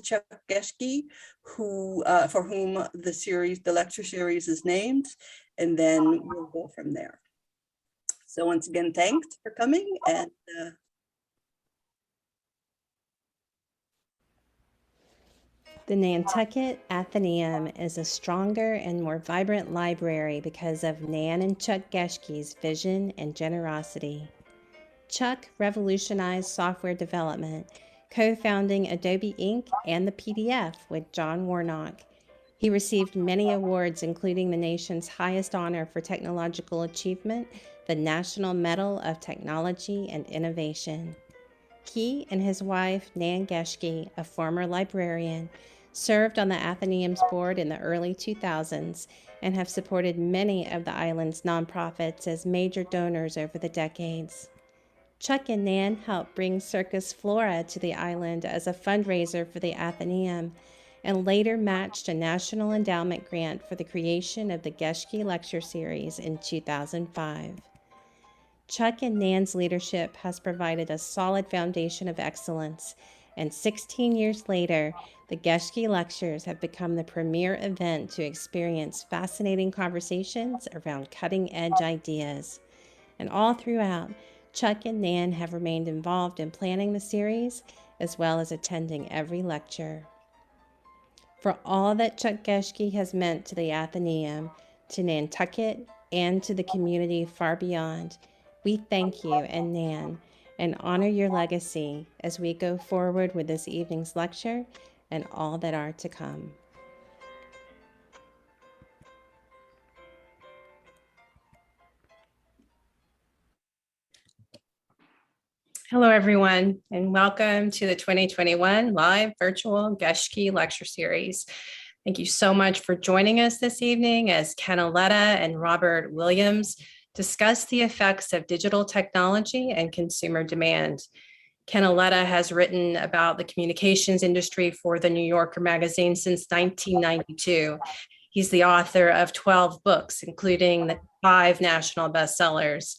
Chuck Geschke, who for whom the lecture series is named, and then we'll go from there. So once again, thanks for coming. And the Nantucket Atheneum is a stronger and more vibrant library because of Nan and Chuck Geschke's vision and generosity. Chuck revolutionized software development, co-founding Adobe Inc. and the PDF with John Warnock. He received many awards, including the nation's highest honor for technological achievement, the National Medal of Technology and Innovation. He and his wife, Nan Geschke, a former librarian, served on the Atheneum's board in the early 2000s and have supported many of the island's nonprofits as major donors over the decades. Chuck and Nan helped bring Circus Flora to the island as a fundraiser for the Atheneum, and later matched a National Endowment grant for the creation of the Geschke Lecture Series in 2005. Chuck and Nan's leadership has provided a solid foundation of excellence, and 16 years later, the Geschke Lectures have become the premier event to experience fascinating conversations around cutting-edge ideas. And all throughout, Chuck and Nan have remained involved in planning the series, as well as attending every lecture. For all that Chuck Geschke has meant to the Atheneum, to Nantucket, and to the community far beyond, we thank you and Nan and honor your legacy as we go forward with this evening's lecture and all that are to come. Hello, everyone, and welcome to the 2021 live virtual Geschke Lecture Series. Thank you so much for joining us this evening as Ken Auletta and Robert Williams discuss the effects of digital technology and consumer demand. Ken Auletta has written about the communications industry for the New Yorker magazine since 1992. He's the author of 12 books, including the 5 national bestsellers.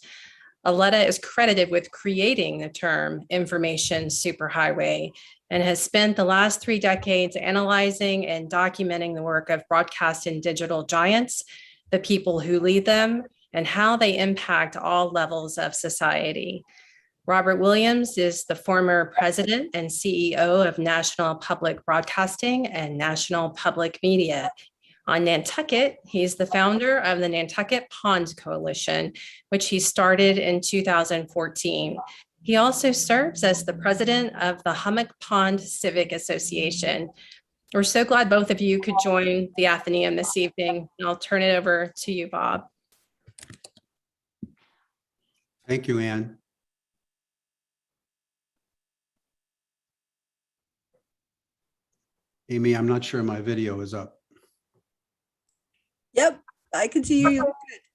Auletta is credited with creating the term information superhighway and has spent the last 3 decades analyzing and documenting the work of broadcast and digital giants, the people who lead them, and how they impact all levels of society. Robert Williams is the former president and CEO of National Public Broadcasting and National Public Media. On Nantucket, he's the founder of the Nantucket Pond Coalition, which he started in 2014. He also serves as the president of the Hummock Pond Civic Association. We're so glad both of you could join the Atheneum this evening. I'll turn it over to you, Bob. Thank you, Ann. Amy, I'm not sure my video is up. yep, I can see you.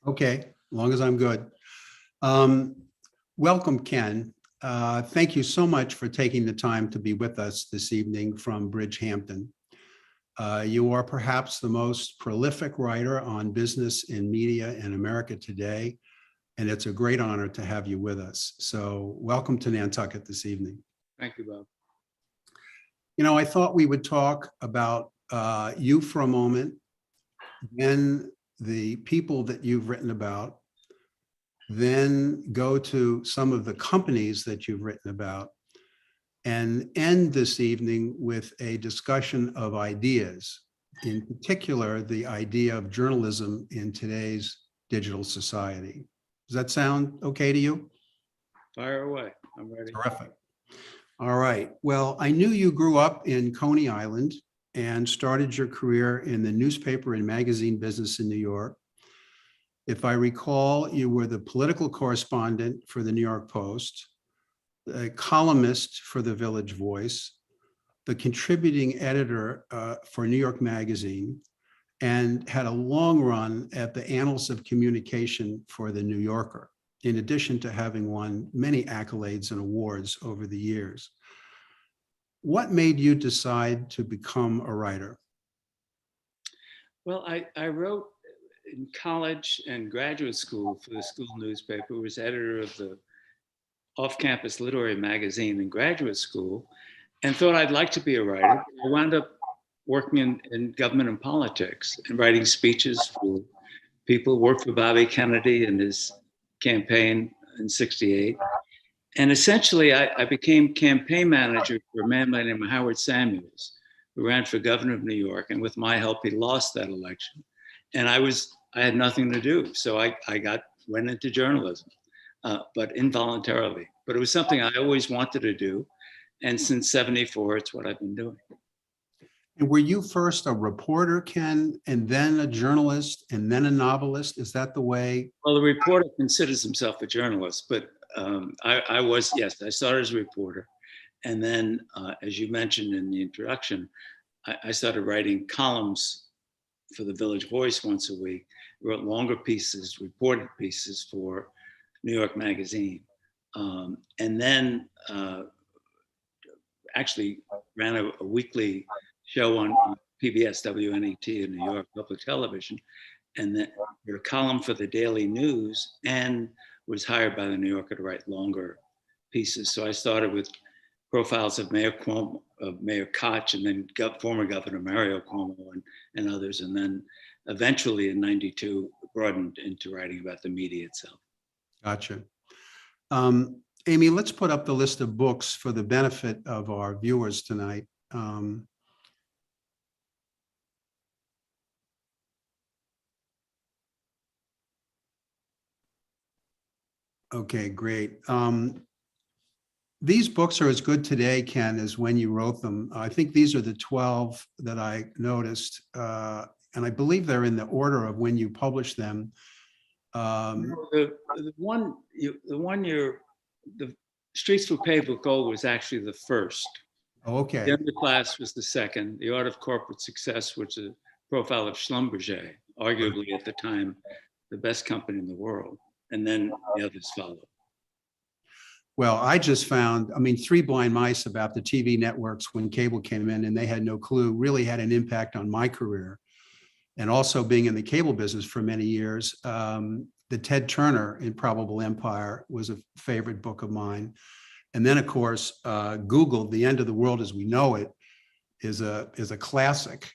Okay, as long as I'm good. Welcome, Ken. Thank you so much for taking the time to be with us this evening from Bridgehampton. You are perhaps the most prolific writer on business and media in America today, and it's a great honor to have you with us. So welcome to Nantucket this evening. Thank you, Bob. You know, I thought we would talk about you for a moment, then the people that you've written about, then go to some of the companies that you've written about, and end this evening with a discussion of ideas, in particular, the idea of journalism in today's digital society. Does that sound okay to you? Fire away. I'm ready. Terrific. All right. Well, I knew you grew up in Coney Island and started your career in the newspaper and magazine business in New York. If I recall, you were the political correspondent for the New York Post, a columnist for the Village Voice, the contributing editor for New York Magazine, and had a long run at the Annals of Communication for the New Yorker, in addition to having won many accolades and awards over the years. What made you decide to become a writer? Well, I wrote in college and graduate school for the school newspaper, was editor of the off-campus literary magazine in graduate school. and thought I'd like to be a writer. I wound up working in government and politics and writing speeches for people, worked for Bobby Kennedy in his campaign in '68. And essentially, I became campaign manager for a man by the name of Howard Samuels, who ran for governor of New York. And with my help, he lost that election. And I had nothing to do. So I went into journalism, but involuntarily. But it was something I always wanted to do. And since '74, it's what I've been doing. And were you first a reporter, Ken, and then a journalist, and then a novelist? Is that the way? Well, the reporter considers himself a journalist, but I was, yes, I started as a reporter. And then, as you mentioned in the introduction, I started writing columns for the Village Voice once a week, wrote longer pieces, reported pieces for New York Magazine. And then actually ran a weekly show on PBS, WNET in New York Public Television, and then did a column for the Daily News, and was hired by the New Yorker to write longer pieces. So I started with profiles of Mayor Cuomo, of Mayor Koch, and then former Governor Mario Cuomo and others, and then eventually in '92 broadened into writing about the media itself. Gotcha. Amy, let's put up the list of books for the benefit of our viewers tonight. Okay, great. These books are as good today, Ken, as when you wrote them. I think these are the 12 that I noticed, and I believe they're in the order of when you published them. The Streets for Paved with Gold was actually the first. Okay. The Underclass was the second. The Art of Corporate Success, which is a profile of Schlumberger, arguably at the time the best company in the world. And then the others followed. Well, I just found, I mean, Three Blind Mice about the TV networks when cable came in and they had no clue really had an impact on my career. And also being in the cable business for many years, the Ted Turner Improbable Empire was a favorite book of mine. And then, of course, Google, The End of the World as We Know It, is a classic,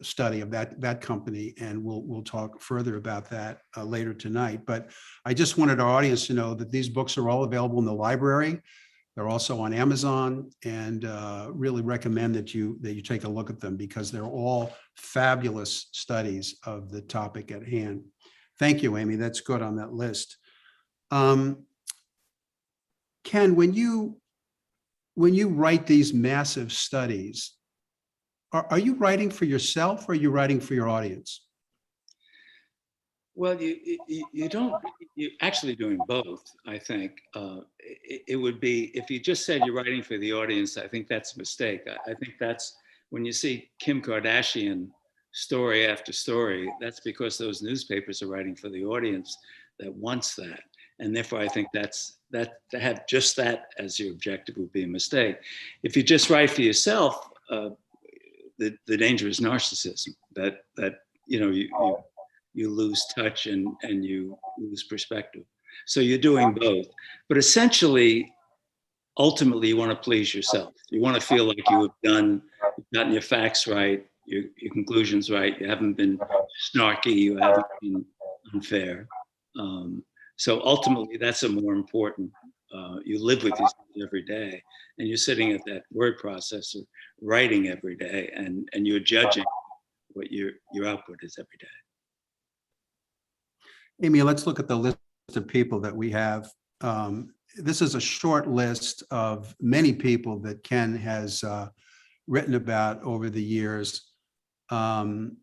study of that company, and we'll talk further about that later tonight. But I just wanted our audience to know that these books are all available in the library. They're also on Amazon, and really recommend that you take a look at them because they're all fabulous studies of the topic at hand. Thank you, Amy. That's good on that list. Ken, when you write these massive studies, are you writing for yourself or are you writing for your audience? Well, you're actually doing both, I think. It would be, if you just said you're writing for the audience, I think that's a mistake. I think that's, when you see Kim Kardashian story after story, that's because those newspapers are writing for the audience that wants that. And therefore, I think that to have just that as your objective would be a mistake. If you just write for yourself, the danger is narcissism, that you lose touch and you lose perspective. So you're doing both. But essentially, ultimately, you want to please yourself. You want to feel like you've gotten your facts right, your conclusions right. You haven't been snarky. You haven't been unfair. So ultimately, that's a more important. You live with yourself every day, and you're sitting at that word processor, writing every day, and you're judging what your output is every day. Amy, let's look at the list of people that we have. This is a short list of many people that Ken has written about over the years. Rupert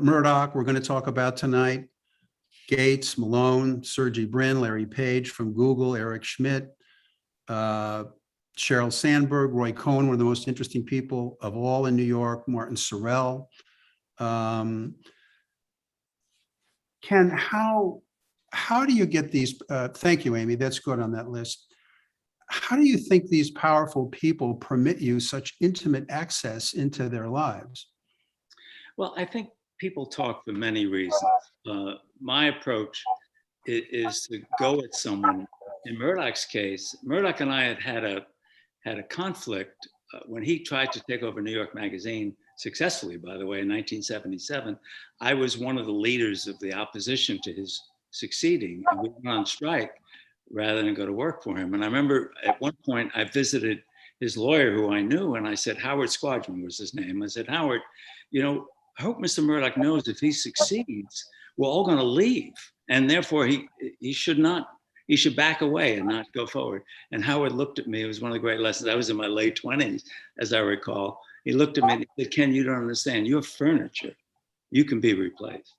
Murdoch, we're going to talk about tonight. Gates, Malone, Sergey Brin, Larry Page from Google, Eric Schmidt, Sheryl Sandberg, Roy Cohn, one of the most interesting people of all in New York, Martin Sorrell. Ken, how do you get these? Thank you, Amy. That's good on that list. How do you think these powerful people permit you such intimate access into their lives? Well, I think people talk for many reasons. My approach is to go at someone in Murdoch's case, Murdoch and I had a conflict when he tried to take over New York Magazine successfully, by the way, in 1977. I was one of the leaders of the opposition to his succeeding, and we went on strike rather than go to work for him. And I remember at one point I visited his lawyer who I knew, and I said, Howard Squadron was his name. I said, Howard, you know, I hope Mr. Murdoch knows if he succeeds, we're all going to leave. And therefore he should back away and not go forward. And Howard looked at me. It was one of the great lessons. I was in my late 20s, as I recall. He looked at me and he said, Ken, you don't understand. You're furniture. You can be replaced.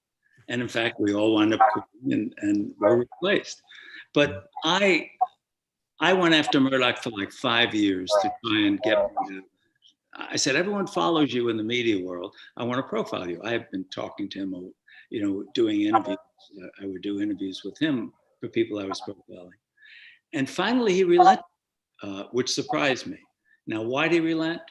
And in fact, we all wound up quitting and were replaced. But I went after Murdoch for like 5 years to try and get me to, I said, everyone follows you in the media world. I want to profile you. I have been talking to him, you know, doing interviews. I would do interviews with him for people I was profiling. And finally he relented, which surprised me. Now, why did he relent?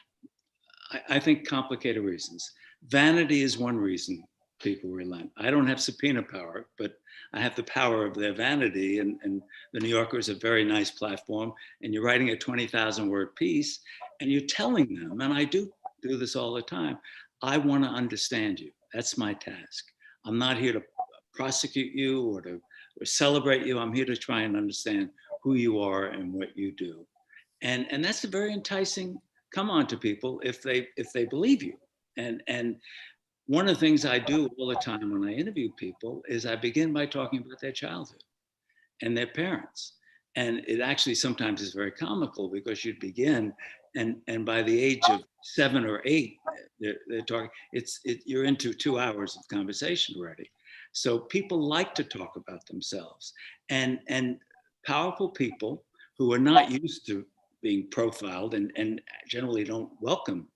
I think complicated reasons. Vanity is one reason people relent. I don't have subpoena power, but I have the power of their vanity, and the New Yorker is a very nice platform, and you're writing a 20,000 word piece and you're telling them, and I do this all the time, I want to understand you. That's my task. I'm not here to prosecute you or to celebrate you. I'm here to try and understand who you are and what you do. And that's a very enticing come on to people if they believe you. And one of the things I do all the time when I interview people is I begin by talking about their childhood and their parents. And it actually sometimes is very comical because you begin and by the age of 7 or 8, they're talking, you're into 2 hours of conversation already. So people like to talk about themselves, and powerful people who are not used to being profiled and generally don't welcome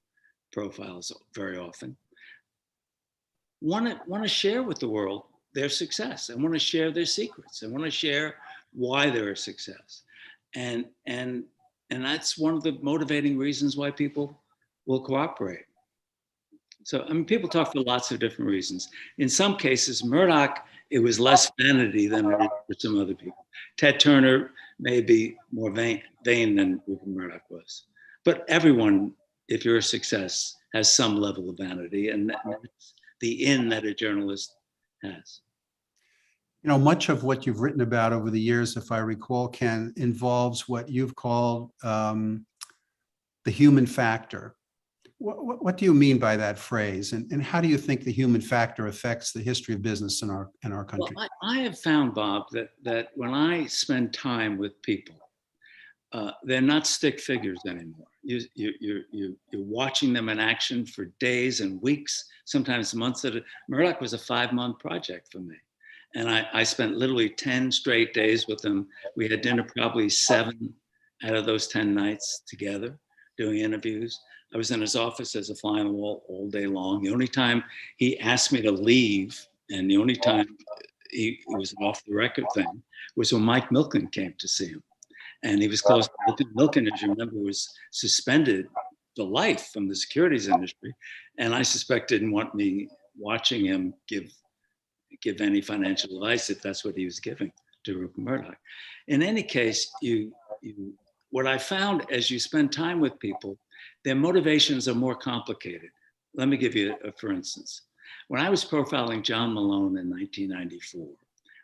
profiles very often, want to share with the world their success and want to share their secrets and want to share why they're a success. And that's one of the motivating reasons why people will cooperate. So, I mean, people talk for lots of different reasons. In some cases, Murdoch, it was less vanity than it is for some other people. Ted Turner may be more vain than Rupert Murdoch was. But everyone, if you're a success, has some level of vanity, and that's the in that a journalist has. You know, much of what you've written about over the years, if I recall, Ken, involves what you've called the human factor. What do you mean by that phrase? And how do you think the human factor affects the history of business in our country? Well, I have found, Bob, that when I spend time with people, they're not stick figures anymore. You're watching them in action for days and weeks, sometimes months at a. Murdoch was a 5-month project for me. And I spent literally 10 straight days with him. We had dinner probably 7 out of those 10 nights together, doing interviews. I was in his office as a fly on the wall all day long. The only time he asked me to leave, and the only time it was an off the record thing, was when Mike Milken came to see him. And he was close. Milken, as you remember, was suspended for life from the securities industry. And I suspect didn't want me watching him give any financial advice if that's what he was giving to Rupert Murdoch. In any case, what I found as you spend time with people, their motivations are more complicated. Let me give you for instance. When I was profiling John Malone in 1994,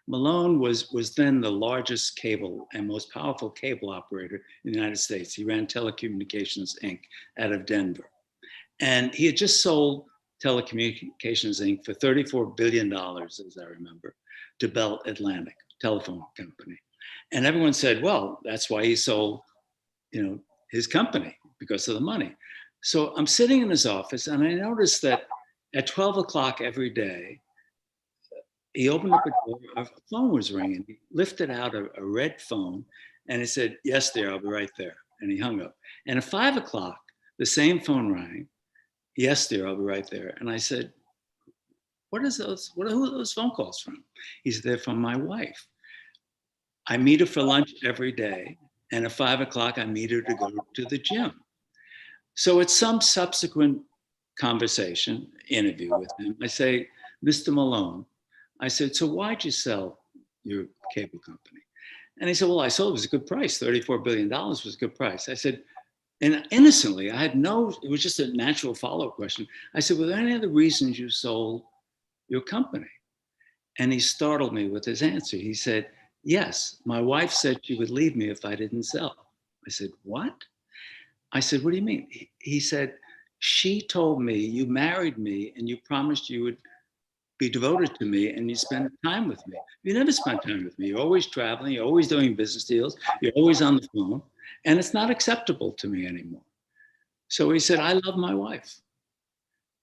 Malone was then the largest cable and most powerful cable operator in the United States. He ran Telecommunications Inc. out of Denver. And he had just sold Telecommunications Inc. for $34 billion, as I remember, to Bell Atlantic, telephone company. And everyone said, well, that's why he sold, his company, because of the money. So I'm sitting in his office and I noticed that at 12 o'clock every day, he opened up a door, a phone was ringing. He lifted out a red phone and he said, yes, dear, I'll be right there. And he hung up. And at 5 o'clock, the same phone rang. Yes, dear, I'll be right there. And I said, who are those phone calls from? He said, they're from my wife. I meet her for lunch every day. And at 5 o'clock, I meet her to go to the gym. So at some subsequent conversation, interview with him, I say, Mr. Malone, I said, so why'd you sell your cable company? And he said, well, I sold it was a good price. $34 billion was a good price. I said, and innocently, I had no, it was just a natural follow-up question. I said, were there any other reasons you sold your company? And he startled me with his answer. He said, yes, my wife said she would leave me if I didn't sell. I said, what? I said, what do you mean? He said, she told me you married me and you promised you would be devoted to me and you spend time with me. You never spent time with me. You're always traveling. You're always doing business deals. You're always on the phone. And it's not acceptable to me anymore. So he said, I love my wife.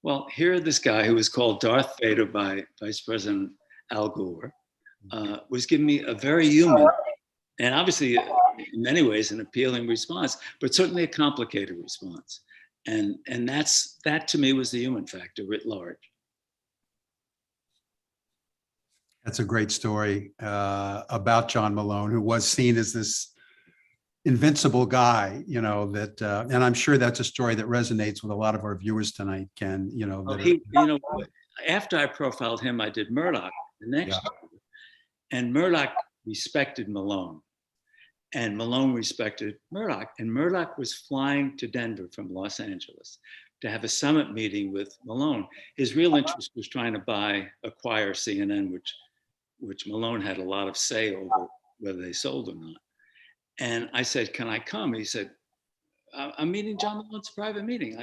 Well, here this guy who was called Darth Vader by Vice President Al Gore was giving me a very human and obviously in many ways an appealing response, but certainly a complicated response. And that to me was the human factor writ large. That's a great story about John Malone, who was seen as this invincible guy, you know, that, and I'm sure that's a story that resonates with a lot of our viewers tonight, Ken, you know. Well, after I profiled him, I did Murdoch the next year, and Murdoch respected Malone, and Malone respected Murdoch, and Murdoch was flying to Denver from Los Angeles to have a summit meeting with Malone. His real interest was trying to acquire CNN, which Malone had a lot of say over whether they sold or not. And I said, can I come? He said, I'm meeting John Malone, it's a private meeting.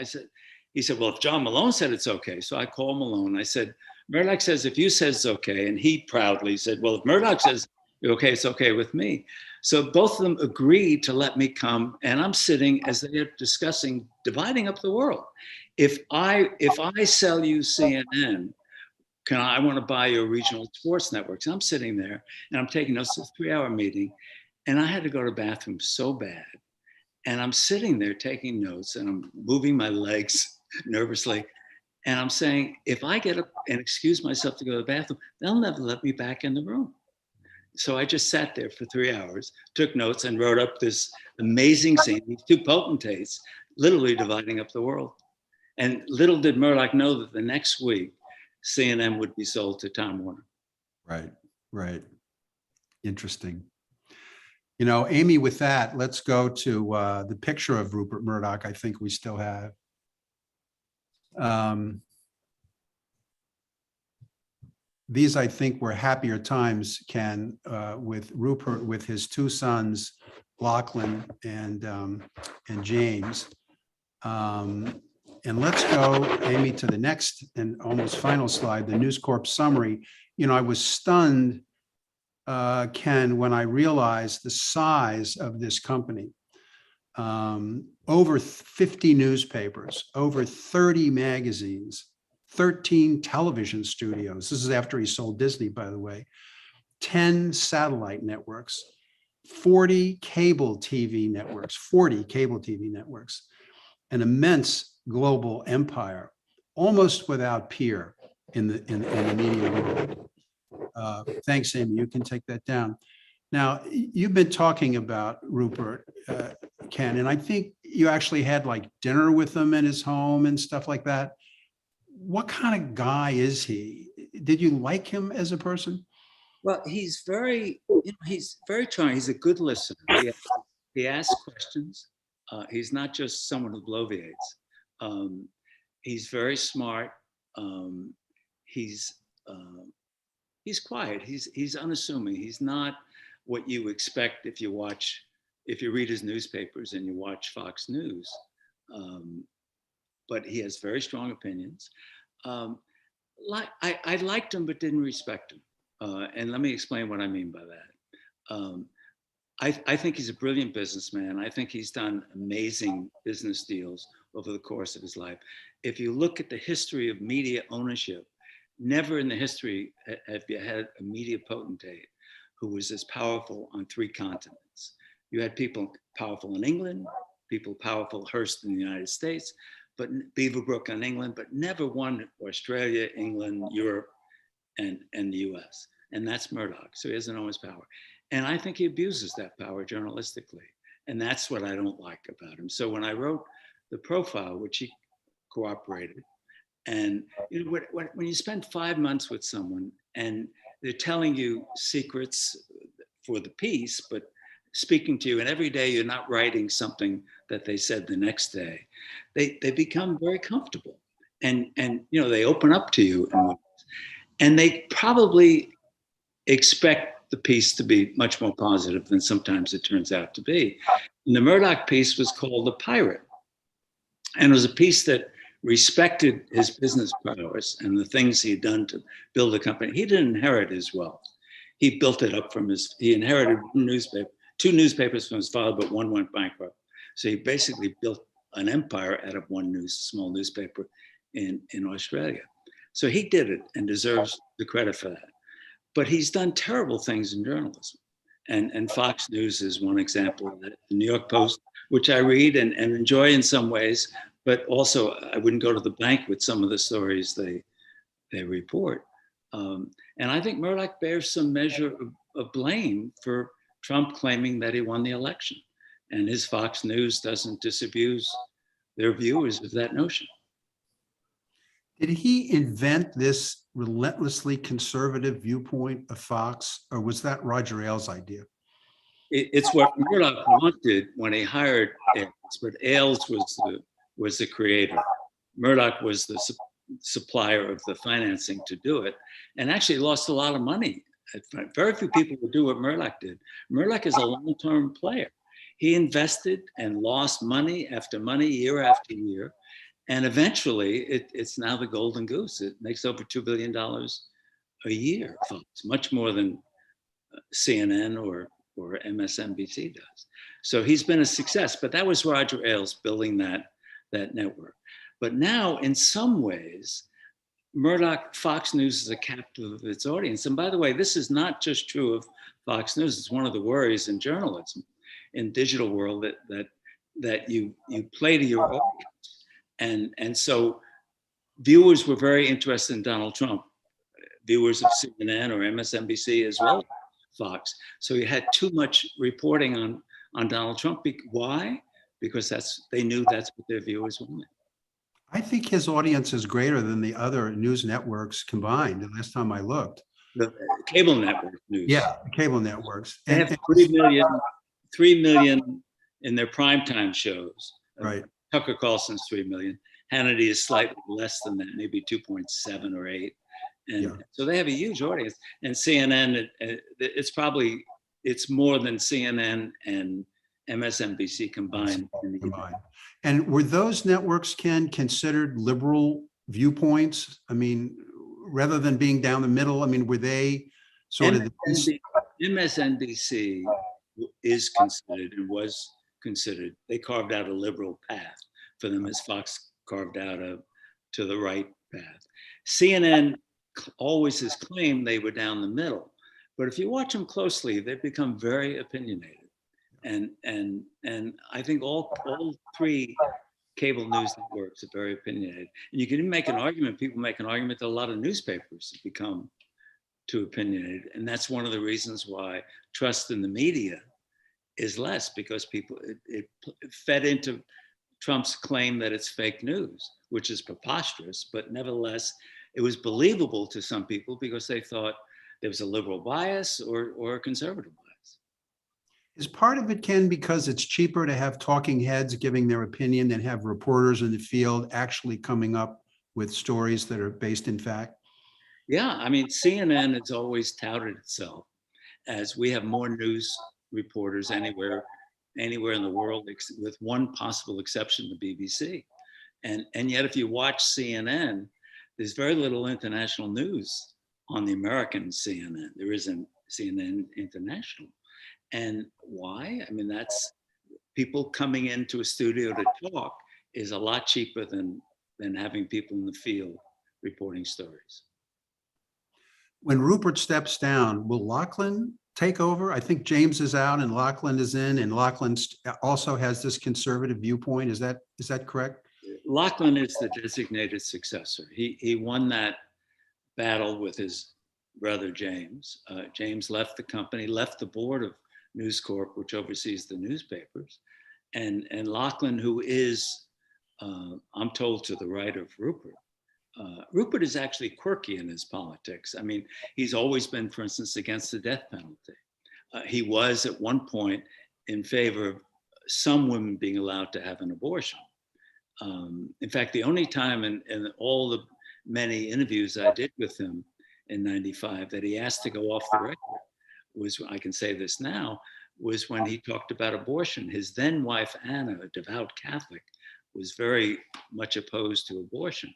He said, well, if John Malone said it's okay. So I called Malone. I said, Murdoch says, if you said it's okay. And he proudly said, well, if Murdoch says okay, it's okay with me. So both of them agreed to let me come. And I'm sitting as they are discussing dividing up the world. If I sell you CNN, I want to buy your regional sports networks. And I'm sitting there and I'm taking notes. It's a 3-hour meeting. And I had to go to the bathroom so bad. And I'm sitting there taking notes and I'm moving my legs nervously. And I'm saying, if I get up and excuse myself to go to the bathroom, they'll never let me back in the room. So I just sat there for 3 hours, took notes and wrote up this amazing scene, these two potentates literally dividing up the world. And little did Murdoch know that the next week, CNN would be sold to Time Warner. Right, right. Interesting. You know, Amy, with that, let's go to the picture of Rupert Murdoch I think we still have. These, I think, were happier times, Ken, with Rupert, with his two sons, Lachlan and James. And let's go, Amy, to the next and almost final slide, the News Corp summary. You know, I was stunned, Ken, when I realized the size of this company. Over 50 newspapers, over 30 magazines, 13 television studios. This is after he sold Disney, by the way. 10 satellite networks, 40 cable TV networks, an immense global empire, almost without peer in the media world. Thanks, Amy. You can take that down. Now, you've been talking about Rupert, Ken, and I think you actually had like dinner with him in his home and stuff like that. What kind of guy is he? Did you like him as a person? Well, he's very charming. He's a good listener. He asks questions. He's not just someone who bloviates. He's very smart. He's quiet. He's unassuming. He's not what you expect if you read his newspapers and you watch Fox News. But he has very strong opinions. I liked him but didn't respect him. And let me explain what I mean by that. I think he's a brilliant businessman. I think he's done amazing business deals over the course of his life. If you look at the history of media ownership, never in the history have you had a media potentate who was as powerful on 3 continents. You had people powerful in England, people powerful Hearst in the United States, but Beaverbrook in England, but never one Australia, England, Europe, and the US. And that's Murdoch. So he has enormous power. And I think he abuses that power journalistically. And that's what I don't like about him. So when I wrote the profile, which he cooperated, and you know, when you spend 5 months with someone and they're telling you secrets for the piece, but speaking to you, and every day you're not writing something that they said the next day, they become very comfortable, and you know, they open up to you, and they probably expect the piece to be much more positive than sometimes it turns out to be. And the Murdoch piece was called The Pirate, and it was a piece that respected his business prowess and the things he'd done to build a company. He didn't inherit his wealth. He built it up from he inherited one newspaper, 2 newspapers from his father, but one went bankrupt. So he basically built an empire out of one small newspaper in Australia. So he did it and deserves the credit for that. But he's done terrible things in journalism. And Fox News is one example. The New York Post, which I read and enjoy in some ways, but also I wouldn't go to the bank with some of the stories they report. And I think Murdoch bears some measure of blame for Trump claiming that he won the election. And his Fox News doesn't disabuse their viewers of that notion. Did he invent this relentlessly conservative viewpoint of Fox, or was that Roger Ailes' idea? It's what Murdoch wanted when he hired Ailes, but Ailes was the creator. Murdoch was the supplier of the financing to do it, and actually lost a lot of money. Very few people would do what Murdoch did. Murdoch is a long-term player. He invested and lost money after money, year after year. And eventually, it's now the golden goose. It makes over $2 billion a year, folks, much more than CNN or MSNBC does. So he's been a success, but that was Roger Ailes building that network. But now, in some ways, Fox News is a captive of its audience. And by the way, this is not just true of Fox News. It's one of the worries in journalism, in digital world, that you play to your audience. And so viewers were very interested in Donald Trump, viewers of CNN or MSNBC as well as Fox. So you had too much reporting on Donald Trump. Why? Because they knew that's what their viewers wanted. I think his audience is greater than the other news networks combined. The last time I looked. The cable network news. Yeah, the cable networks. They have 3 million in their primetime shows. Right. Tucker Carlson's 3 million. Hannity is slightly less than that, maybe 2.7 or 8. And so they have a huge audience. And CNN, it's more than CNN and MSNBC combined. And were those networks, Ken, considered liberal viewpoints? I mean, rather than being down the middle, I mean, were they sort of MSNBC is considered and was considered. They carved out a liberal path for them, as Fox carved out to the right path. CNN always has claimed they were down the middle, but if you watch them closely, they've become very opinionated. And I think all 3 cable news networks are very opinionated. And you can even make an argument, people make an argument that a lot of newspapers have become too opinionated. And that's one of the reasons why trust in the media is less, because it fed into Trump's claim that it's fake news, which is preposterous, but nevertheless, it was believable to some people because they thought there was a liberal bias or a conservative bias. Is part of it, Ken, because it's cheaper to have talking heads giving their opinion than have reporters in the field actually coming up with stories that are based in fact? Yeah, I mean, CNN has always touted itself as we have more news reporters anywhere in the world, with one possible exception, the BBC. And yet, if you watch CNN, there's very little international news on the American CNN. There isn't CNN International. And why? I mean, that's people coming into a studio to talk is a lot cheaper than having people in the field reporting stories. When Rupert steps down, will Lachlan take over? I think James is out and Lachlan is in, and Lachlan also has this conservative viewpoint. Is that correct? Lachlan is the designated successor. He won that battle with his brother James. James left the company, left the board of News Corp, which oversees the newspapers, and Lachlan, who is, I'm told, to the right of Rupert. Rupert is actually quirky in his politics. I mean, he's always been, for instance, against the death penalty. He was at one point in favor of some women being allowed to have an abortion. In fact, the only time in all the many interviews I did with him in '95 that he asked to go off the record was, I can say this now, was when he talked about abortion. His then wife, Anna, a devout Catholic, was very much opposed to abortion.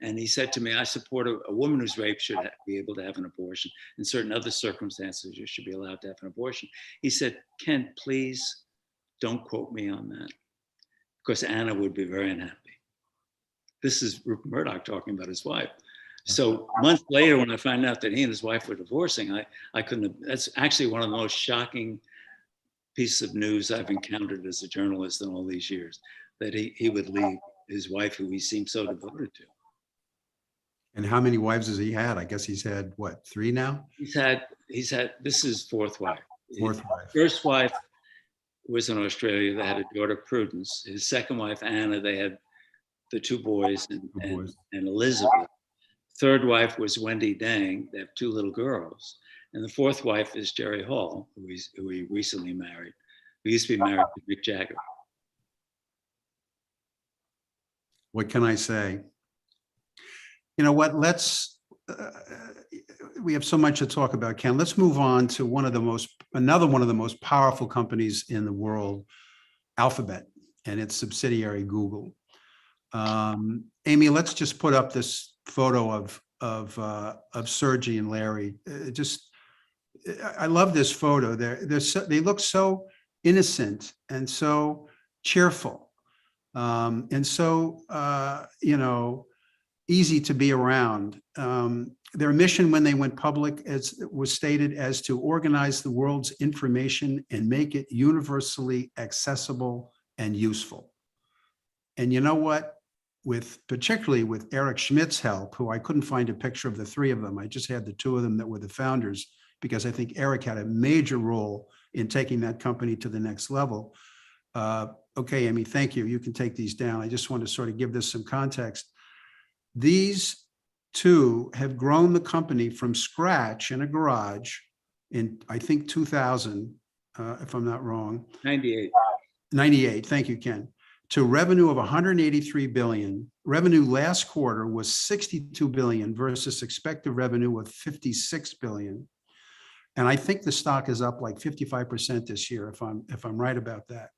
And he said to me, I support a woman who's raped should be able to have an abortion. In certain other circumstances, you should be allowed to have an abortion. He said, Ken, please don't quote me on that, because Anna would be very unhappy. This is Rupert Murdoch talking about his wife. So months later, when I found out that he and his wife were divorcing, I couldn't have, that's actually one of the most shocking pieces of news I've encountered as a journalist in all these years, that he would leave his wife, who he seemed so devoted to. And how many wives has he had? I guess he's had, what, 3 now? He's had, this is fourth wife. Fourth wife. First wife was in Australia. They had a daughter, Prudence. His second wife, Anna, they had the 2 boys and Elizabeth. Third wife was Wendy Dang. They have 2 little girls. And the fourth wife is Jerry Hall, who he recently married. Who used to be married to Mick Jagger. What can I say? You know what, we have so much to talk about, Ken. Let's move on to another one of the most powerful companies in the world, Alphabet, and its subsidiary, Google. Amy, let's just put up this photo of Sergey and Larry. I love this photo. They look so innocent and so cheerful, and so easy to be around. Their mission when they went public was stated as to organize the world's information and make it universally accessible and useful. And you know what? Particularly with Eric Schmidt's help, who I couldn't find a picture of the 3 of them. I just had the 2 of them that were the founders, because I think Eric had a major role in taking that company to the next level. Okay, Amy, thank you. You can take these down. I just want to sort of give this some context. These 2 have grown the company from scratch in a garage in, I think, 2000, if I'm not wrong. 98, thank you, Ken. To revenue of 183 billion. Revenue last quarter was 62 billion versus expected revenue of 56 billion. And I think the stock is up like 55% this year, if I'm right about that.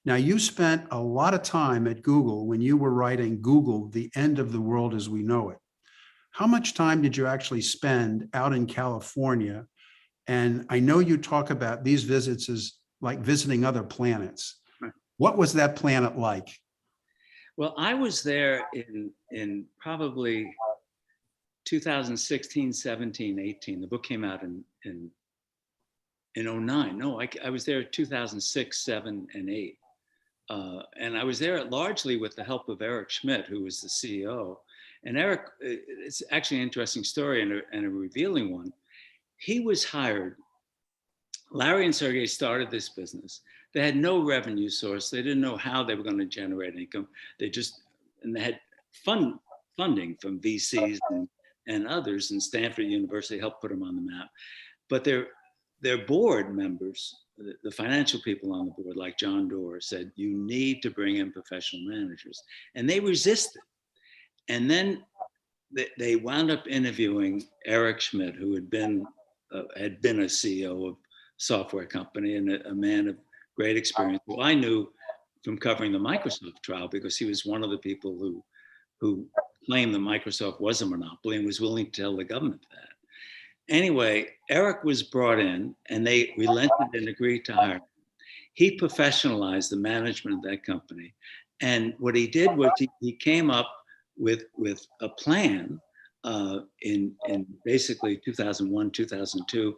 Now, you spent a lot of time at Google when you were writing Google, the End of the World as We Know It. How much time did you actually spend out in California? And I know you talk about these visits as like visiting other planets. Right. What was that planet like? Well, I was there in probably 2016, 17, 18. The book came out in 09. No, I was there in 2006, 7, and 8. And I was there largely with the help of Eric Schmidt, who was the CEO. And Eric, it's actually an interesting story and a revealing one. He was hired. Larry and Sergey started this business. They had no revenue source. They didn't know how they were going to generate income. They had funding from VCs and others, and Stanford University helped put them on the map. But their board members, the financial people on the board, like John Doerr, said, you need to bring in professional managers. And they resisted. And then they wound up interviewing Eric Schmidt, who had been a CEO of a software company and a man of great experience, who I knew from covering the Microsoft trial, because he was one of the people who claimed that Microsoft was a monopoly and was willing to tell the government that. Anyway, Eric was brought in and they relented and agreed to hire him. He professionalized the management of that company. And what he did was he came up with a plan in basically 2001, 2002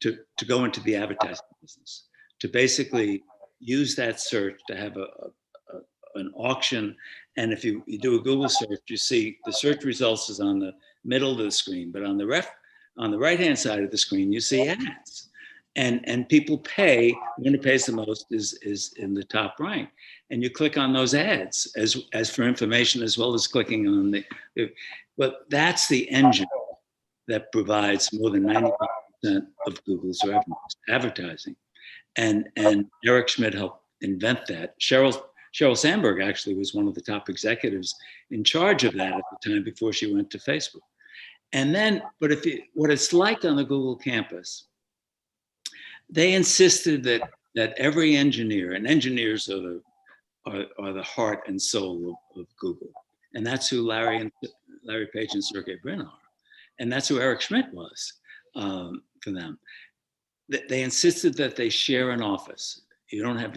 to go into the advertising business, to basically use that search to have an auction. And if you do a Google search, you see the search results is on the middle of the screen, but on the right-hand side of the screen, you see ads. And people pay, the one who pays the most is in the top rank. And you click on those ads as for information, as well as clicking on but that's the engine that provides more than 95% of Google's revenues, advertising. And Eric Schmidt helped invent that. Sheryl Sandberg actually was one of the top executives in charge of that at the time before she went to Facebook. And then, but what it's like on the Google campus, they insisted that every engineer, and engineers are the heart and soul of Google. And that's who Larry Page and Sergey Brin are. And that's who Eric Schmidt was for them. They insisted that they share an office. You don't have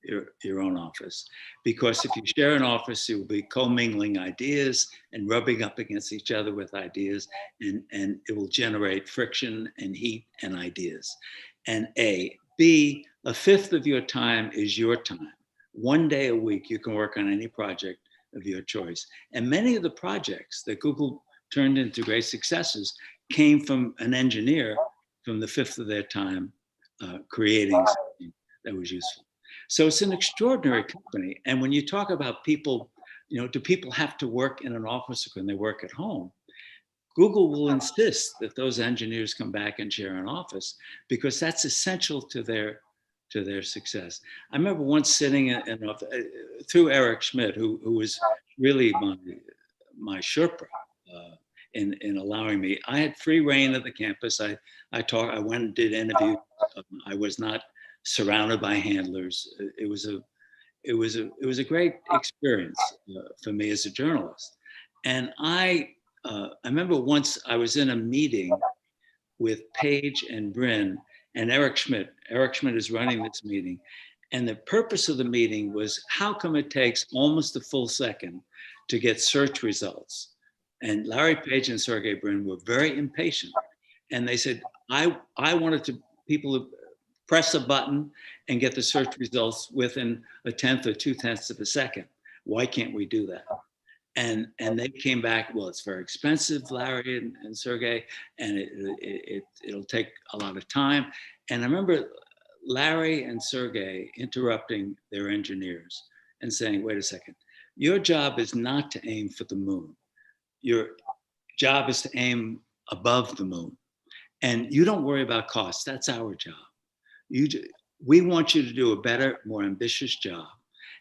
your own office, because if you share an office, you will be commingling ideas and rubbing up against each other with ideas, and it will generate friction and heat and ideas. And B, a fifth of your time is your time. One day a week, you can work on any project of your choice. And many of the projects that Google turned into great successes came from an engineer from the fifth of their time creating something that was useful. So it's an extraordinary company. And when you talk about people, do people have to work in an office or can they work at home? Google will insist that those engineers come back and share an office, because that's essential to their success. I remember once sitting through Eric Schmidt, who was really my Sherpa in allowing me. I had free reign of the campus. I went and did interviews. I was not surrounded by handlers. It was a great experience for me as a journalist. And I remember once I was in a meeting with Page and Brin and Eric Schmidt. Eric Schmidt is running this meeting. And the purpose of the meeting was, how come it takes almost a full second to get search results? And Larry Page and Sergey Brin were very impatient. And they said, I wanted people to press a button and get the search results within a tenth or 2/10 of a second. Why can't we do that? And they came back, well, it's very expensive, Larry and Sergey, and it'll take a lot of time. And I remember Larry and Sergey interrupting their engineers and saying, wait a second, your job is not to aim for the moon. Your job is to aim above the moon. And you don't worry about costs. That's our job. We want you to do a better, more ambitious job,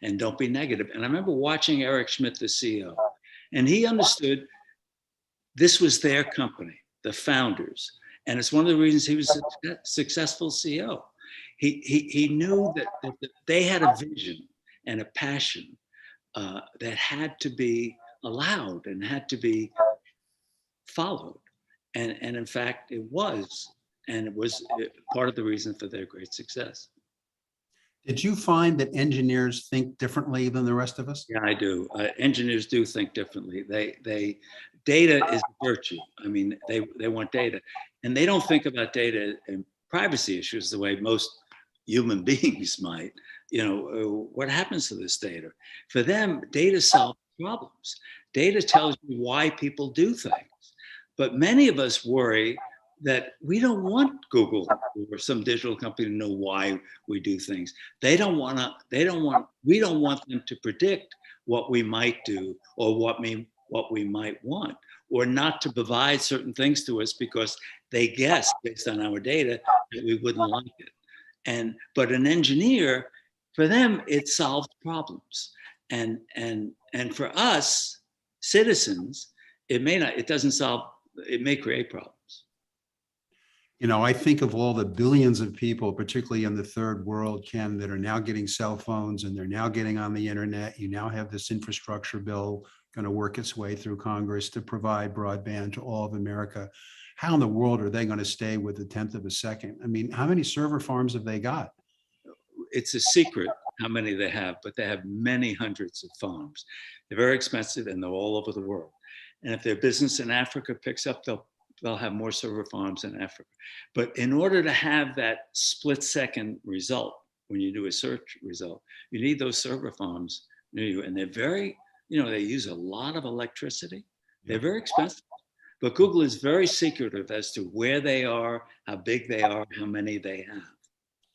and don't be negative. And I remember watching Eric Schmidt, the CEO, and he understood this was their company, the founders. And it's one of the reasons he was a successful CEO. He knew that they had a vision and a passion that had to be allowed and had to be followed. And in fact, it was. And it was part of the reason for their great success. Did you find that engineers think differently than the rest of us? Yeah, I do. Engineers do think differently. Data is virtue. I mean, they want data, and they don't think about data and privacy issues the way most human beings might. What happens to this data? For them, data solves problems. Data tells you why people do things. But many of us worry that we don't want Google or some digital company to know why we do things. We don't want them to predict what we might do or what we might want, or not to provide certain things to us because they guess based on our data that we wouldn't like it. But an engineer, for them, it solves problems. And for us citizens, it may create problems. I think of all the billions of people, particularly in the third world, Ken, that are now getting cell phones and they're now getting on the internet. You now have this infrastructure bill going to work its way through Congress to provide broadband to all of America. How in the world are they going to stay with a tenth of a second? I mean, how many server farms have they got? It's a secret how many they have, but they have many hundreds of farms. They're very expensive and they're all over the world. And if their business in Africa picks up, they'll have more server farms in Africa. But in order to have that split second result, when you do a search result, you need those server farms near you. And they're very, they use a lot of electricity. They're very expensive. But Google is very secretive as to where they are, how big they are, how many they have.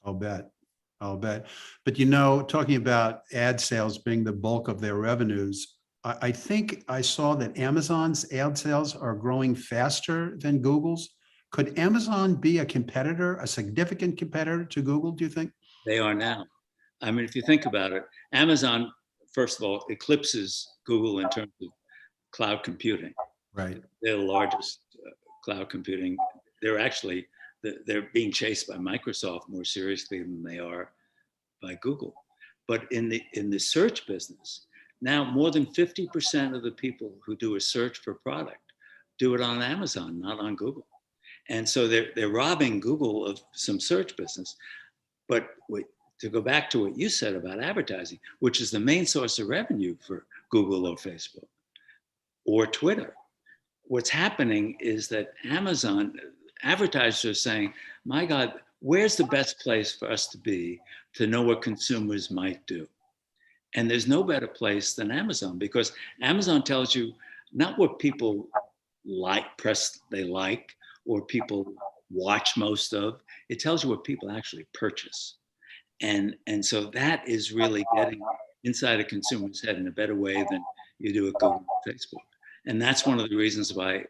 I'll bet. But talking about ad sales being the bulk of their revenues, I think I saw that Amazon's ad sales are growing faster than Google's. Could Amazon be a competitor, a significant competitor to Google, do you think? They are now. I mean, if you think about it, Amazon, first of all, eclipses Google in terms of cloud computing. Right. They're the largest cloud computing. They're actually, they're being chased by Microsoft more seriously than they are by Google. But in the search business, now more than 50% of the people who do a search for product do it on Amazon, not on Google. And so they're robbing Google of some search business. But to go back to what you said about advertising, which is the main source of revenue for Google or Facebook or Twitter, what's happening is that Amazon advertisers are saying, my God, where's the best place for us to be to know what consumers might do? And there's no better place than Amazon, because Amazon tells you not what people they like, or people watch most of. It tells you what people actually purchase. And so that is really getting inside a consumer's head in a better way than you do at Google and Facebook. And that's one of the reasons why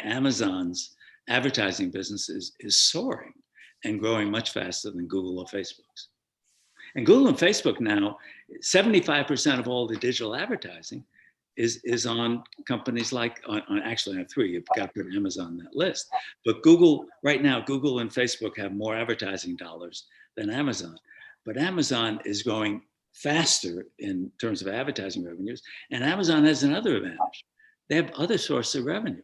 Amazon's advertising business is soaring and growing much faster than Google or Facebook's. And Google and Facebook now, 75% of all the digital advertising is on companies like, actually on three, you've got to put Amazon on that list. But Google, right now, Google and Facebook have more advertising dollars than Amazon. But Amazon is growing faster in terms of advertising revenues. And Amazon has another advantage. They have other sources of revenue.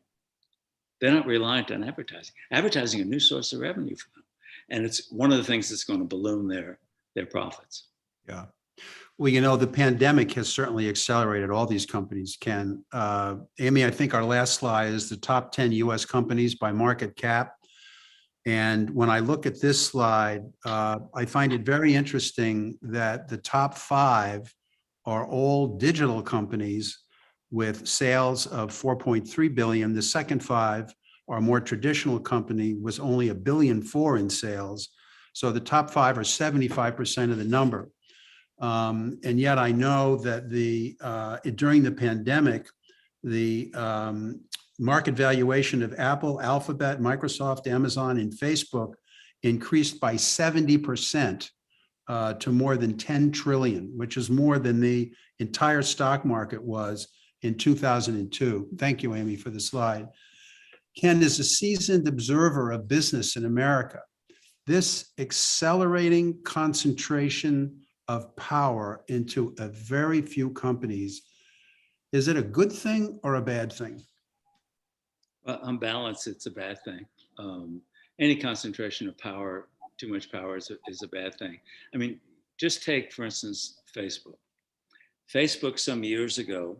They're not reliant on advertising. Advertising is a new source of revenue for them. And it's one of the things that's going to balloon their profits. Yeah. Well, you know, the pandemic has certainly accelerated all these companies, Ken. Amy, I think our last slide is the top 10 US companies by market cap. And when I look at this slide, I find it very interesting that the top 5 are all digital companies with sales of 4.3 billion. The second 5 are more traditional company with only $1.4 billion in sales. So the top 5 are 75% of the number. And yet I know that during the pandemic, the market valuation of Apple, Alphabet, Microsoft, Amazon, and Facebook increased by 70% to more than 10 trillion, which is more than the entire stock market was in 2002. Thank you, Amy, for the slide. Ken, is a seasoned observer of business in America. This accelerating concentration of power into a very few companies, is it a good thing or a bad thing? Well, on balance, it's a bad thing. Any concentration of power, too much power is a bad thing. I mean, just take, for instance, Facebook. Facebook some years ago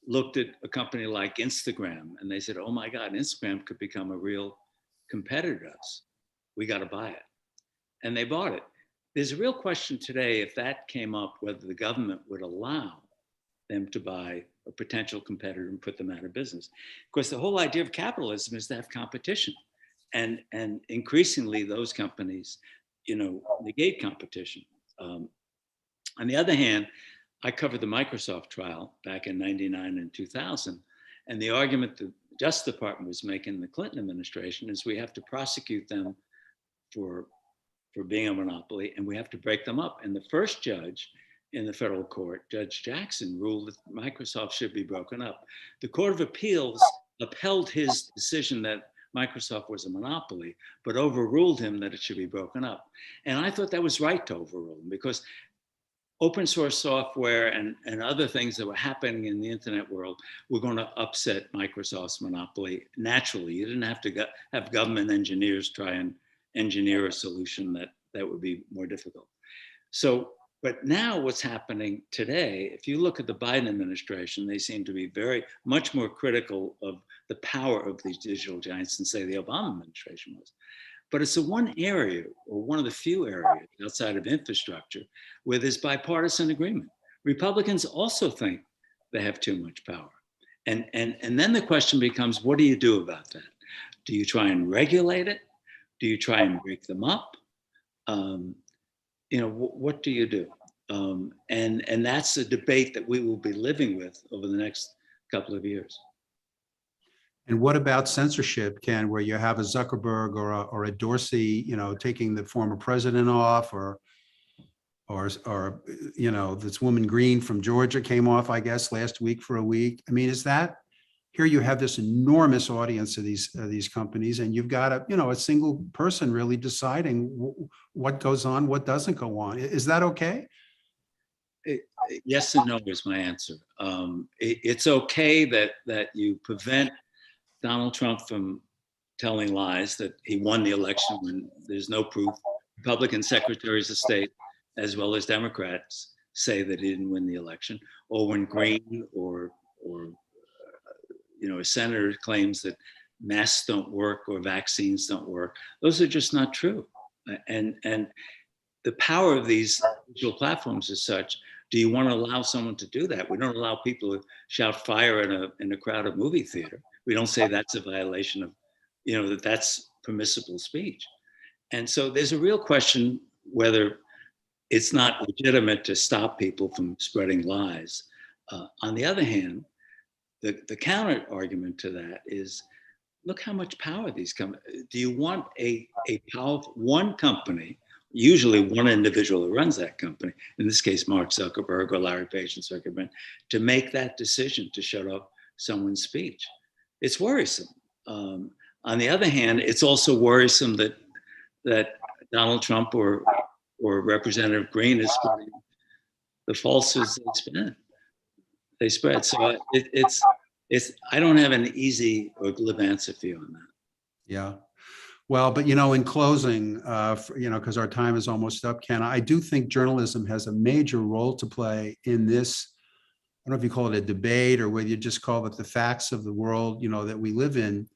looked at a company like Instagram and they said, oh my God, Instagram could become a real competitor to us. We got to buy it. And they bought it. There's a real question today, if that came up, whether the government would allow them to buy a potential competitor and put them out of business. Of course, the whole idea of capitalism is to have competition. And increasingly those companies, negate competition. On the other hand, I covered the Microsoft trial back in 99 and 2000. And the argument the Justice Department was making in the Clinton administration is we have to prosecute them for being a monopoly and we have to break them up. And the first judge in the federal court, Judge Jackson, ruled that Microsoft should be broken up. The Court of Appeals upheld his decision that Microsoft was a monopoly, but overruled him that it should be broken up. And I thought that was right to overrule him, because open source software and other things that were happening in the internet world were going to upset Microsoft's monopoly naturally. You didn't have to have government engineers try and engineer a solution that would be more difficult. So, but now what's happening today, if you look at the Biden administration, they seem to be much more critical of the power of these digital giants than, say, the Obama administration was. But it's the one area, or one of the few areas outside of infrastructure, where there's bipartisan agreement. Republicans also think they have too much power. And then the question becomes, what do you do about that? Do you try and regulate it? Do you try and break them up? What do you do? And that's a debate that we will be living with over the next couple of years. And what about censorship, Ken, where you have a Zuckerberg or a Dorsey, taking the former president off, or this woman Green from Georgia came off, I guess, last week for a week. I mean, is that, here you have this enormous audience of these companies, and you've got a single person really deciding what goes on, what doesn't go on. Is that okay? Yes and no is my answer. It's okay that you prevent Donald Trump from telling lies that he won the election when there's no proof. Republican secretaries of state, as well as Democrats, say that he didn't win the election, or when Green or a senator claims that masks don't work or vaccines don't work. Those are just not true. And the power of these digital platforms is such. Do you want to allow someone to do that? We don't allow people to shout fire in a crowded movie theater. We don't say that's a violation of, that's permissible speech. And so there's a real question whether it's not legitimate to stop people from spreading lies. On the other hand, the counter argument to that is, look how much power these companies. Do you want a powerful one company, usually one individual who runs that company, in this case Mark Zuckerberg or Larry Page and Zuckerberg, to make that decision to shut off someone's speech? It's worrisome. On the other hand, it's also worrisome that Donald Trump or Representative Green is spreading the falsehoods they spread. So it's I don't have an easy or glib answer for you on that. Yeah. Well, but in closing, because our time is almost up, Ken, I do think journalism has a major role to play in this. I don't know if you call it a debate or whether you just call it the facts of the world, that we live in.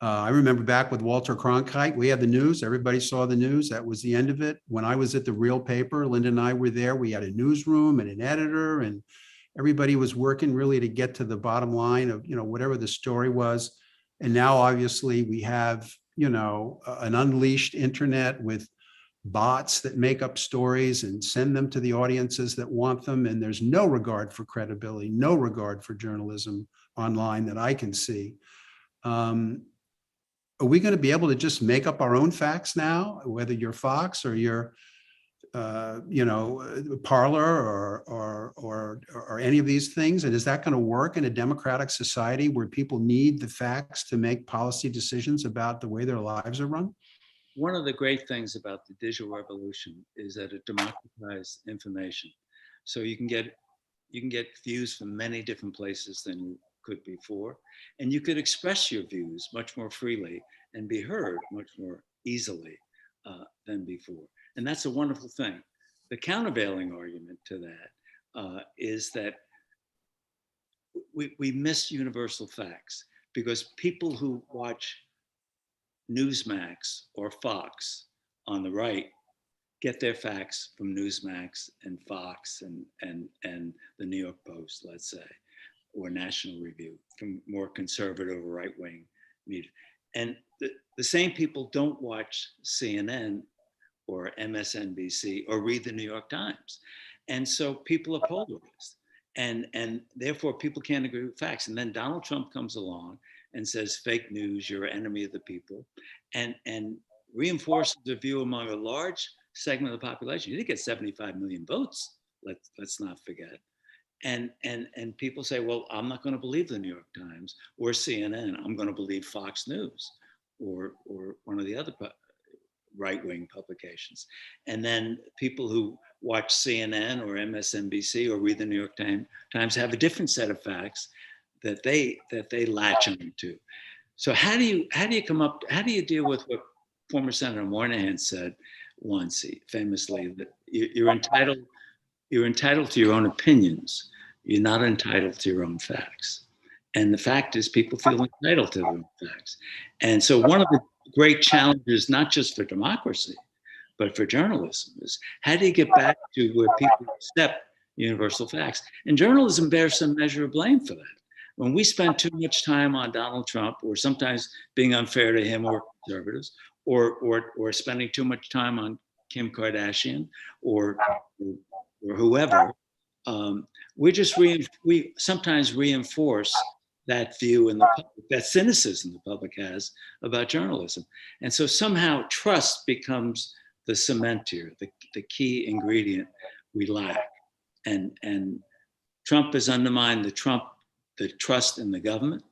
I remember back with Walter Cronkite, we had the news. Everybody saw the news. That was the end of it. When I was at the Real Paper, Linda and I were there. We had a newsroom and an editor, and everybody was working really to get to the bottom line of, whatever the story was. And now, obviously, we have, an unleashed internet with bots that make up stories and send them to the audiences that want them. And there's no regard for credibility, no regard for journalism online that I can see. Are we going to be able to just make up our own facts now, whether you're Fox or you're, Parler or any of these things? And is that going to work in a democratic society where people need the facts to make policy decisions about the way their lives are run? One of the great things about the digital revolution is that it democratized information. So you can get views from many different places than you could before, and you could express your views much more freely and be heard much more easily than before. And that's a wonderful thing. The countervailing argument to that is that we miss universal facts, because people who watch Newsmax or Fox on the right get their facts from Newsmax and Fox and the New York Post, let's say, or National Review, from more conservative or right-wing media. And the same people don't watch CNN or MSNBC or read the New York Times. And so people are polarized, and therefore people can't agree with facts. And then Donald Trump comes along and says, fake news, you're an enemy of the people, and reinforces the view among a large segment of the population. He did get 75 million votes, let's not forget. And people say, well, I'm not going to believe the New York Times or CNN. I'm going to believe Fox News or one of the other right-wing publications. And then people who watch CNN or MSNBC or read the New York Times have a different set of facts that they latch on to. So how do you deal with what former Senator Moynihan said once, famously, that you're entitled to your own opinions. You're not entitled to your own facts. And the fact is, people feel entitled to their own facts. And so one of the great challenges, not just for democracy, but for journalism, is how do you get back to where people accept universal facts? And journalism bears some measure of blame for that. When we spend too much time on Donald Trump, or sometimes being unfair to him or conservatives, or spending too much time on Kim Kardashian or whoever, we sometimes reinforce that view in the public, that cynicism the public has about journalism. And so somehow trust becomes the cement here, the key ingredient we lack. And Trump has undermined the trust in the government.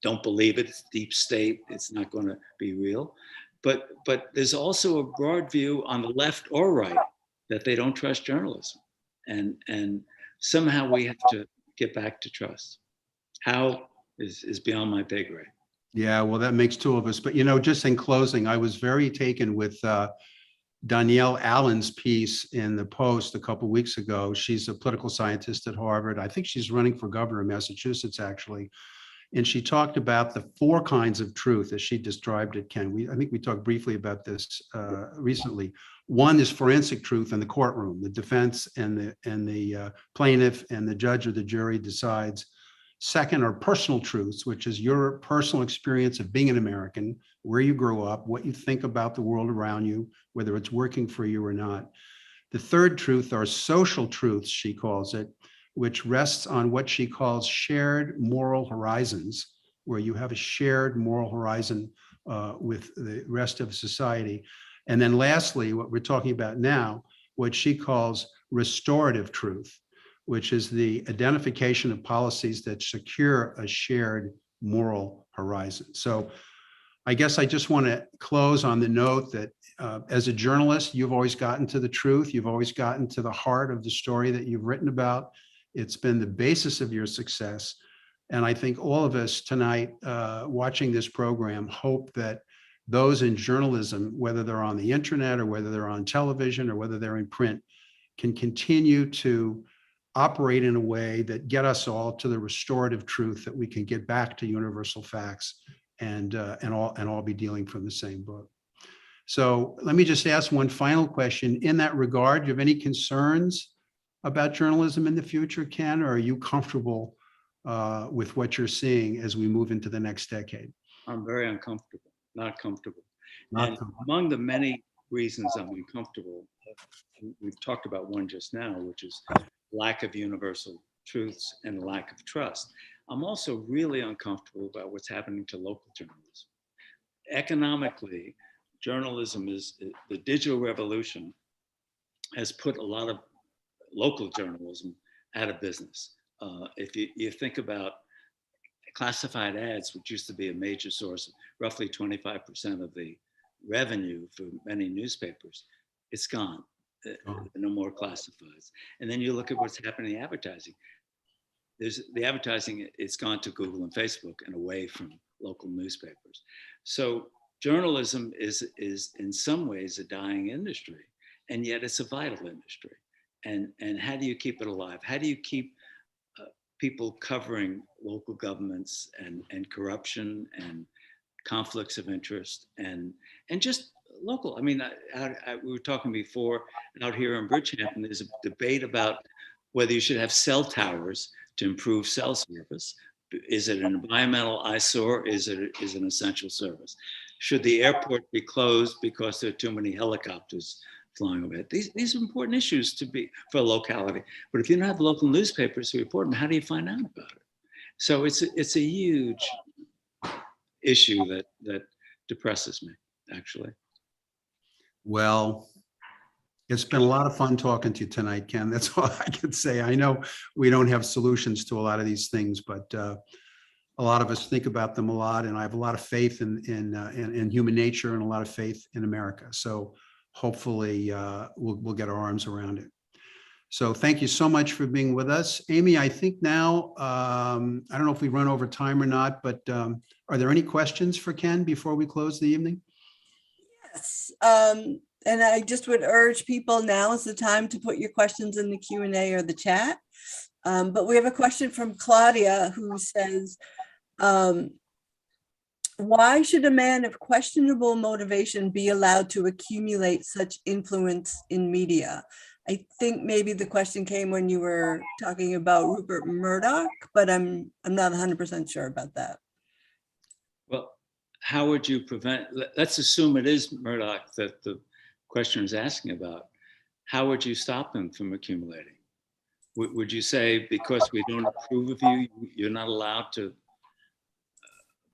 Don't believe it, it's deep state, it's not going to be real. But there's also a broad view on the left or right that they don't trust journalism. And somehow we have to get back to trust. How is beyond my pay grade. Yeah, well, that makes two of us. But, just in closing, I was very taken with Danielle Allen's piece in the Post a couple of weeks ago. She's a political scientist at Harvard. I think she's running for governor of Massachusetts, actually. And she talked about the 4 kinds of truth as she described it, Ken. I think we talked briefly about this recently. One is forensic truth in the courtroom. The defense and the plaintiff and the judge or the jury decides. Second are personal truths, which is your personal experience of being an American, where you grew up, what you think about the world around you, whether it's working for you or not. The third truth are social truths, she calls it, which rests on what she calls shared moral horizons, where you have a shared moral horizon with the rest of society. And then lastly, what we're talking about now, what she calls restorative truth, which is the identification of policies that secure a shared moral horizon. So I guess I just want to close on the note that as a journalist, you've always gotten to the truth. You've always gotten to the heart of the story that you've written about. It's been the basis of your success. And I think all of us tonight watching this program hope that those in journalism, whether they're on the internet or whether they're on television or whether they're in print, can continue to operate in a way that get us all to the restorative truth that we can get back to universal facts and all be dealing from the same book. So let me just ask one final question. In that regard, do you have any concerns about journalism in the future, Ken, or are you comfortable with what you're seeing as we move into the next decade? I'm very uncomfortable, not comfortable. Not And comfortable. among the many reasons I'm uncomfortable, we've talked about one just now, which is lack of universal truths and lack of trust. I'm also really uncomfortable about what's happening to local journalism. Economically, journalism the digital revolution has put a lot of local journalism out of business. If you think about classified ads, which used to be a major source, roughly 25% of the revenue for many newspapers, it's gone. No more classifieds. And then you look at what's happening in advertising. The advertising, it's gone to Google and Facebook and away from local newspapers. So journalism is in some ways a dying industry, and yet it's a vital industry. And how do you keep it alive? How do you keep people covering local governments and corruption and conflicts of interest and just local? I mean, we were talking before out here in Bridgehampton, there's a debate about whether you should have cell towers to improve cell service. Is it an environmental eyesore? Is it an essential service? Should the airport be closed because there are too many helicopters flying over it? These are important issues for a locality. But if you don't have local newspapers to report them, how do you find out about it? So it's a huge issue that depresses me, actually. Well, it's been a lot of fun talking to you tonight, Ken. That's all I can say. I know we don't have solutions to a lot of these things, but a lot of us think about them a lot, and I have a lot of faith in human nature and a lot of faith in America. So hopefully we'll get our arms around it. So thank you so much for being with us. Amy, I think now, I don't know if we run over time or not, but are there any questions for Ken before we close the evening? Yes. And I just would urge people, now is the time to put your questions in the Q&A or the chat. But we have a question from Claudia who says, why should a man of questionable motivation be allowed to accumulate such influence in media? I think maybe the question came when you were talking about Rupert Murdoch, but I'm not 100% sure about that. Well, how would you prevent, let's assume it is Murdoch that the questioner is asking about. How would you stop him from accumulating? Would you say because we don't approve of you, you're not allowed to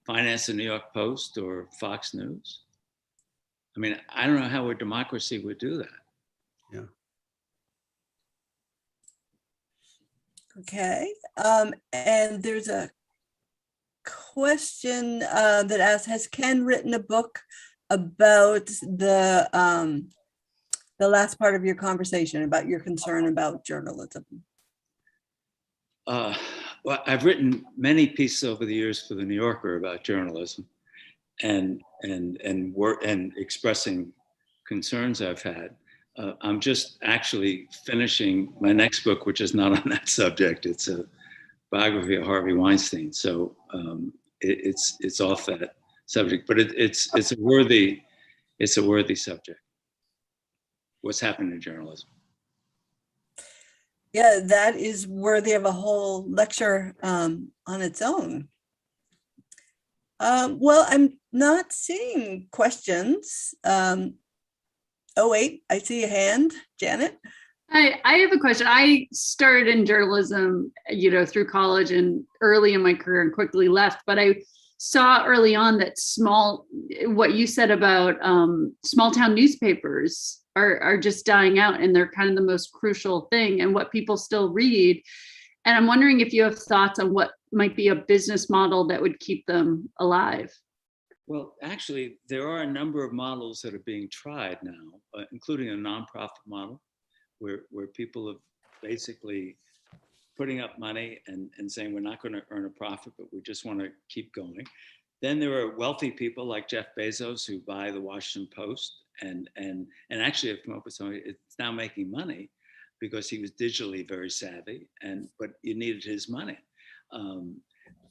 finance the New York Post or Fox News? I mean, I don't know how a democracy would do that. Yeah. Okay, and there's a question that asks, has Ken written a book about the last part of your conversation about your concern about journalism? Well, I've written many pieces over the years for the New Yorker about journalism and expressing concerns I've had. I'm just actually finishing my next book, which is not on that subject. It's a biography of Harvey Weinstein. So it's off that subject, but it's a worthy subject. What's happening in journalism? Yeah, that is worthy of a whole lecture on its own. Well, I'm not seeing questions. Oh, wait, I see a hand. Janet? I have a question. I started in journalism, through college and early in my career and quickly left, but I saw early on that what you said about small town newspapers are just dying out, and they're kind of the most crucial thing and what people still read. And I'm wondering if you have thoughts on what might be a business model that would keep them alive. Well, actually, there are a number of models that are being tried now, including a nonprofit model where people are basically putting up money and saying, we're not going to earn a profit, but we just want to keep going. Then there are wealthy people like Jeff Bezos who buy the Washington Post and actually have come up with something. It's now making money because he was digitally very savvy, but you needed his money.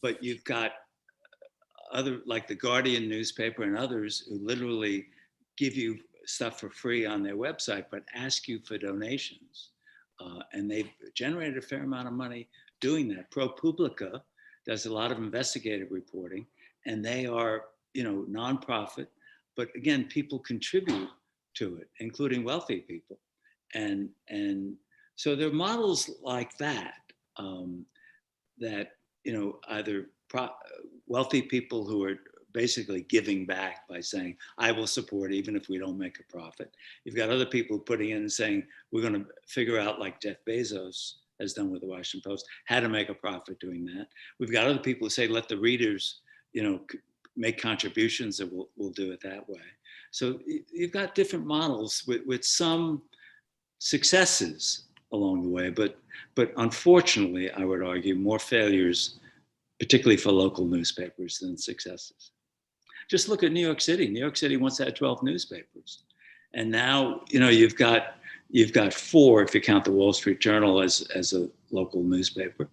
But you've got other, like the Guardian newspaper and others, who literally give you stuff for free on their website, but ask you for donations. And they've generated a fair amount of money doing that. ProPublica does a lot of investigative reporting, and they are, nonprofit, but again, people contribute to it, including wealthy people. And so there are models like that, that, either wealthy people who are basically giving back by saying, I will support even if we don't make a profit. You've got other people putting in and saying, we're going to figure out, like Jeff Bezos has done with the Washington Post, how to make a profit doing that. We've got other people who say, let the readers, make contributions, and we'll do it that way. So you've got different models with some successes along the way, but unfortunately, I would argue more failures, particularly for local newspapers, than successes. Just look at New York City. New York City once had 12 newspapers. And now, you've got 4 if you count the Wall Street Journal as a local newspaper.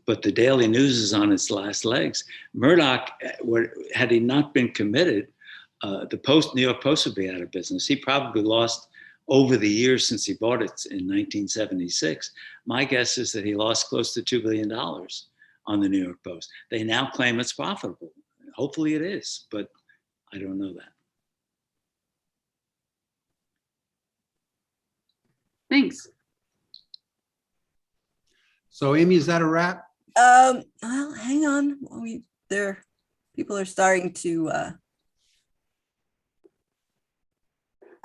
But the Daily News is on its last legs. Murdoch, had he not been committed, the New York Post would be out of business. He probably lost, over the years since he bought it in 1976, my guess is that he lost close to $2 billion on the New York Post. They now claim it's profitable. Hopefully it is, but I don't know that. Thanks. So Amy, is that a wrap? Well, hang on. People are starting to.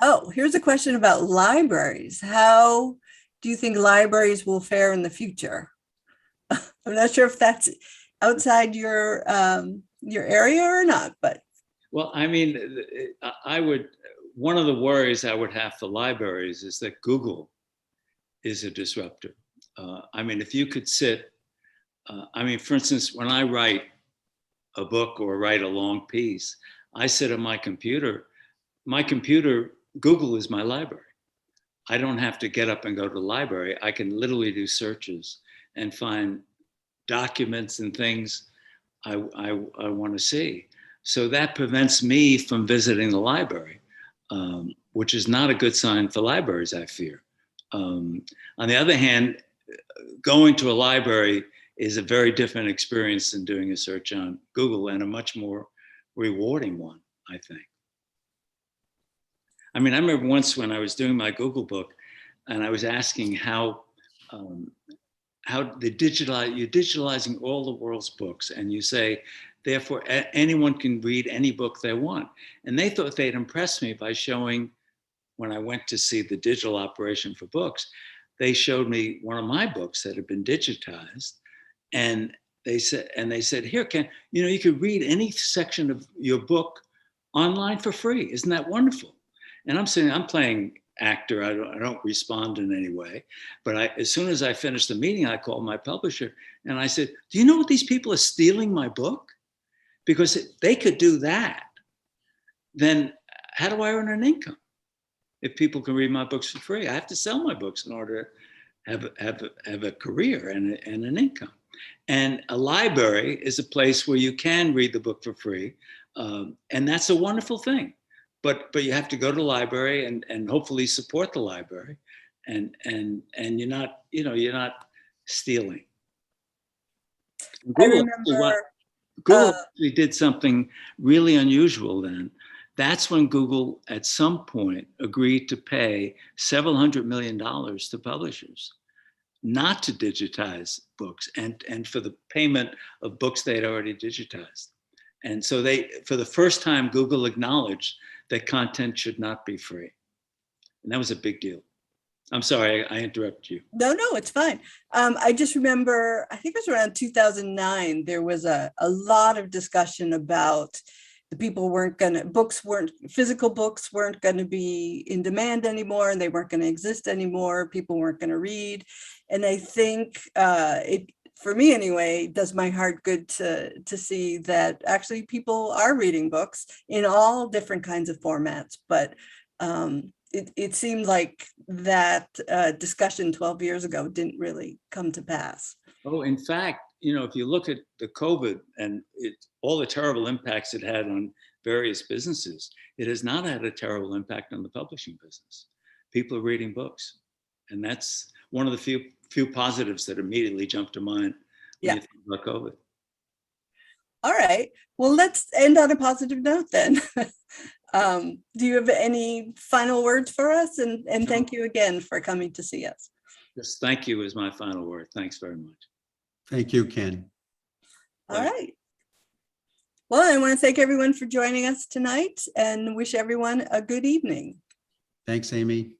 Oh, here's a question about libraries. How do you think libraries will fare in the future? I'm not sure if that's outside your area or not, but. Well, I mean, one of the worries I would have for libraries is that Google is a disruptor. I mean, if you could sit, for instance, when I write a book or write a long piece, I sit on my computer. Google is my library. I don't have to get up and go to the library. I can literally do searches and find documents and things I want to see. So that prevents me from visiting the library, which is not a good sign for libraries, I fear. On the other hand, going to a library is a very different experience than doing a search on Google, and a much more rewarding one, I think. I mean, I remember once when I was doing my Google book and I was asking how you're digitalizing all the world's books, and you say, therefore, anyone can read any book they want. And they thought they'd impress me by showing, when I went to see the digital operation for books, they showed me one of my books that had been digitized, and they said, here, you could read any section of your book online for free. Isn't that wonderful? And I'm playing actor. I don't respond in any way. But as soon as I finished the meeting, I called my publisher and I said, do you know what these people are stealing my book? Because if they could do that, then how do I earn an income? If people can read my books for free, I have to sell my books in order to have a career and an income. And a library is a place where you can read the book for free. And that's a wonderful thing. But you have to go to the library and hopefully support the library. And you're not stealing. Google actually did something really unusual then. That's when Google, at some point, agreed to pay several $100 million to publishers not to digitize books and for the payment of books they'd already digitized. And so for the first time, Google acknowledged that content should not be free. And that was a big deal. I'm sorry, I interrupted you. No, it's fine. I just remember, I think it was around 2009, there was a lot of discussion about physical books weren't going to be in demand anymore, and they weren't going to exist anymore. People weren't going to read. And I think it, for me anyway, does my heart good to see that actually people are reading books in all different kinds of formats. But it seemed like that discussion 12 years ago didn't really come to pass. Oh, in fact, if you look at the COVID and all the terrible impacts it had on various businesses, it has not had a terrible impact on the publishing business. People are reading books. And that's one of the few positives that immediately jump to mind when you think about COVID. All right. Well, let's end on a positive note then. Do you have any final words for us? And thank you again for coming to see us. Just thank you is my final word. Thanks very much. Thank you, Ken. All right. Well, I want to thank everyone for joining us tonight and wish everyone a good evening. Thanks, Amy.